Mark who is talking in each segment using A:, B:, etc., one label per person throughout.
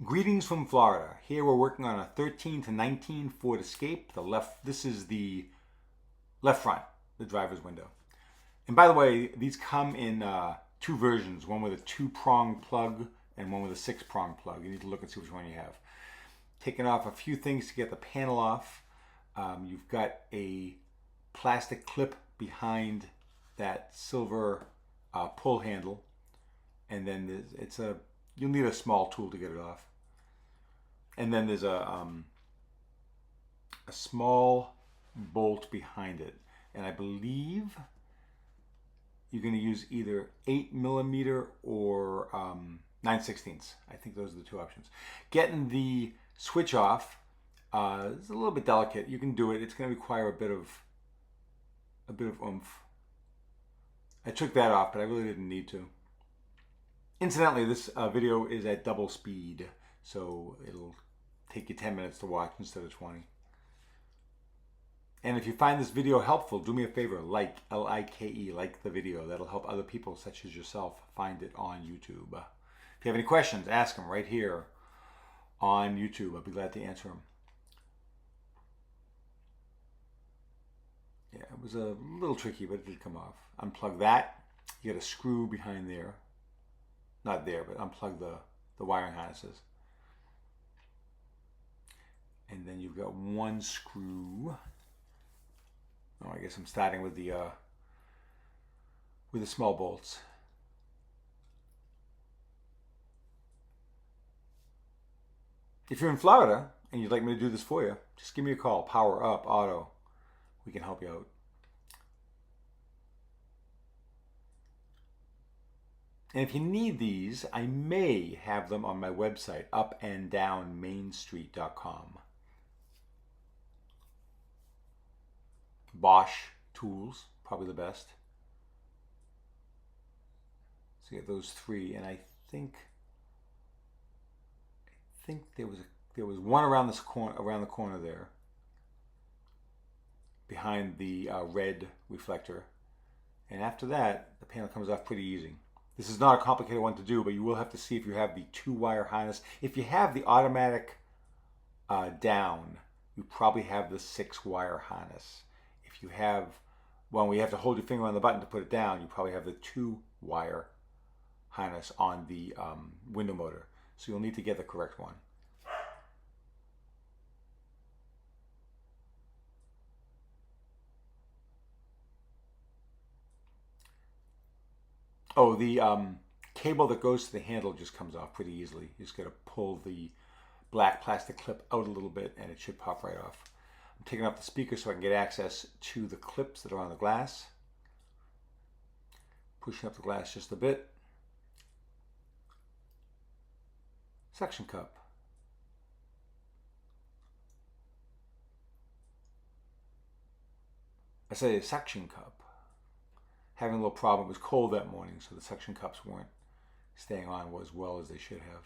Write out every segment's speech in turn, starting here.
A: Greetings from Florida. Here we're working on a 13 to 19 Ford Escape. This is the left front, the driver's window. And by the way, these come in two versions, one with a 2-prong plug and one with a 6-prong plug. You need to look and see which one you have. Taking off a few things to get the panel off. You've got a plastic clip behind that silver pull handle, and then you'll need a small tool to get it off. And then there's a small bolt behind it, and I believe you're going to use either 8mm or 9/16. I think those are the two options. Getting the switch off is a little bit delicate. You can do it. It's going to require a bit of oomph. I took that off, but I really didn't need to. Incidentally, this video is at double speed, so it'll take you 10 minutes to watch instead of 20. And if you find this video helpful, do me a favor, like, L-I-K-E, like the video. That'll help other people such as yourself find it on YouTube. If you have any questions, ask them right here on YouTube. I'll be glad to answer them. Yeah, it was a little tricky, but it did come off. Unplug that. You get a screw behind there. Not there, but unplug the wiring harnesses. And then you've got one screw. Oh, I guess I'm starting with the small bolts. If you're in Florida and you'd like me to do this for you, just give me a call. Power Up Auto. We can help you out. And if you need these, I may have them on my website, upanddownmainstreet.com. Bosch tools, probably the best. So you get those three, and I think there was one around the corner there, behind the red reflector, and after that, the panel comes off pretty easy. This is not a complicated one to do, but you will have to see if you have the 2-wire harness. If you have the automatic down, you probably have the 6-wire harness. If you have one where you have to hold your finger on the button to put it down, you probably have the 2-wire harness on the window motor. So you'll need to get the correct one. Oh, the cable that goes to the handle just comes off pretty easily. You just got to pull the black plastic clip out a little bit and it should pop right off. I'm taking off the speaker so I can get access to the clips that are on the glass. Pushing up the glass just a bit. Suction cup. I say a suction cup. Having a little problem. It was cold that morning, so the suction cups weren't staying on as well as they should have.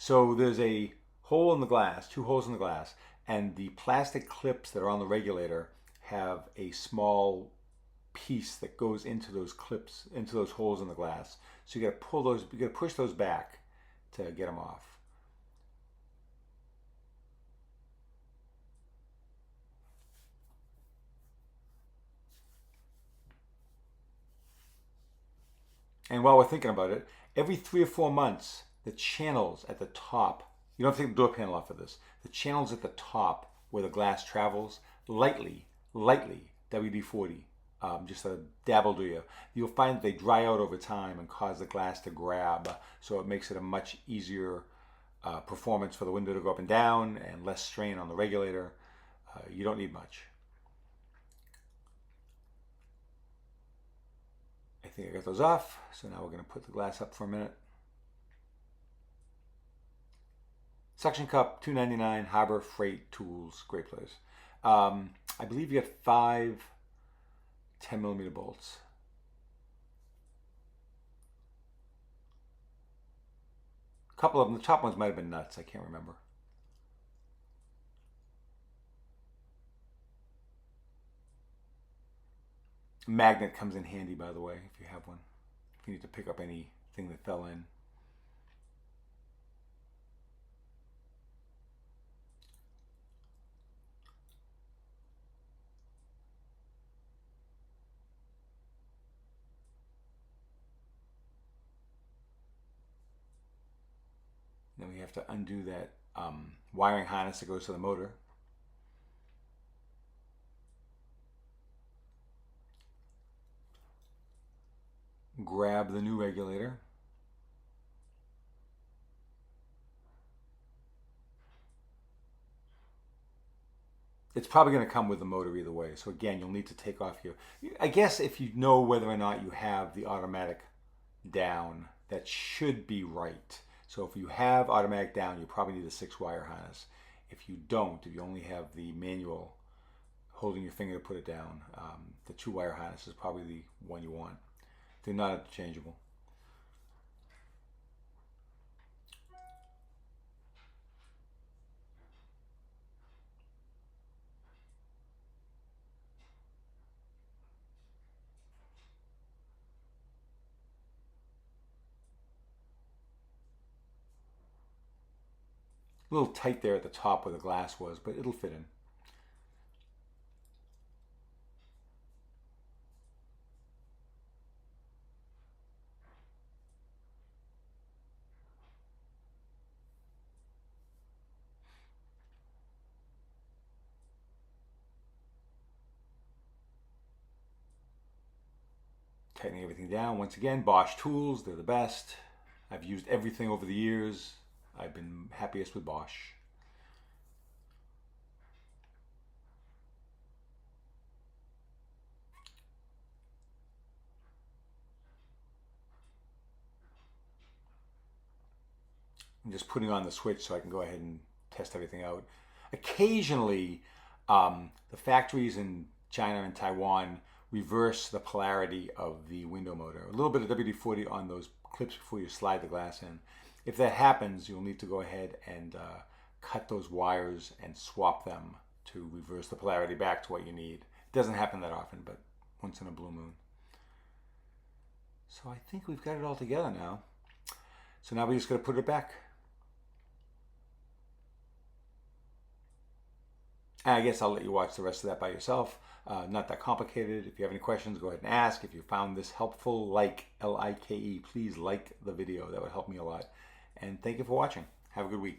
A: So there's a hole in the glass, 2 holes in the glass, and the plastic clips that are on the regulator have a small piece that goes into those clips, into those holes in the glass. So you got to pull those, you got to push those back to get them off. And while we're thinking about it, every 3 or 4 months, the channels at the top, you don't have to take the door panel off of this, the channels at the top where the glass travels, lightly, WD-40, just a dabble to you. You'll find that they dry out over time and cause the glass to grab, so it makes it a much easier performance for the window to go up and down and less strain on the regulator. You don't need much. I think I got those off, so now we're going to put the glass up for a minute. Suction cup, $2.99, Harbor Freight Tools, great place. I believe you get 5 10mm bolts. A couple of them, the top ones might have been nuts. I can't remember. A magnet comes in handy, by the way, if you have one. If you need to pick up anything that fell in. Then we have to undo that wiring harness that goes to the motor. Grab the new regulator. It's probably going to come with the motor either way. So again, you'll need to take off your, I guess if you know whether or not you have the automatic down, that should be right. So if you have automatic down, you probably need a 6-wire harness. If you don't, if you only have the manual holding your finger to put it down, the 2-wire harness is probably the one you want. They're not interchangeable. A little tight there at the top where the glass was, but it'll fit in. Tightening everything down. Once again, Bosch tools, they're the best. I've used everything over the years. I've been happiest with Bosch. I'm just putting on the switch so I can go ahead and test everything out. Occasionally, the factories in China and Taiwan reverse the polarity of the window motor. A little bit of WD-40 on those clips before you slide the glass in. If that happens, you'll need to go ahead and cut those wires and swap them to reverse the polarity back to what you need. It doesn't happen that often, but once in a blue moon. So I think we've got it all together now. So now we just got to put it back. And I guess I'll let you watch the rest of that by yourself. Not that complicated. If you have any questions, go ahead and ask. If you found this helpful, Like, please like the video. That would help me a lot. And thank you for watching. Have a good week.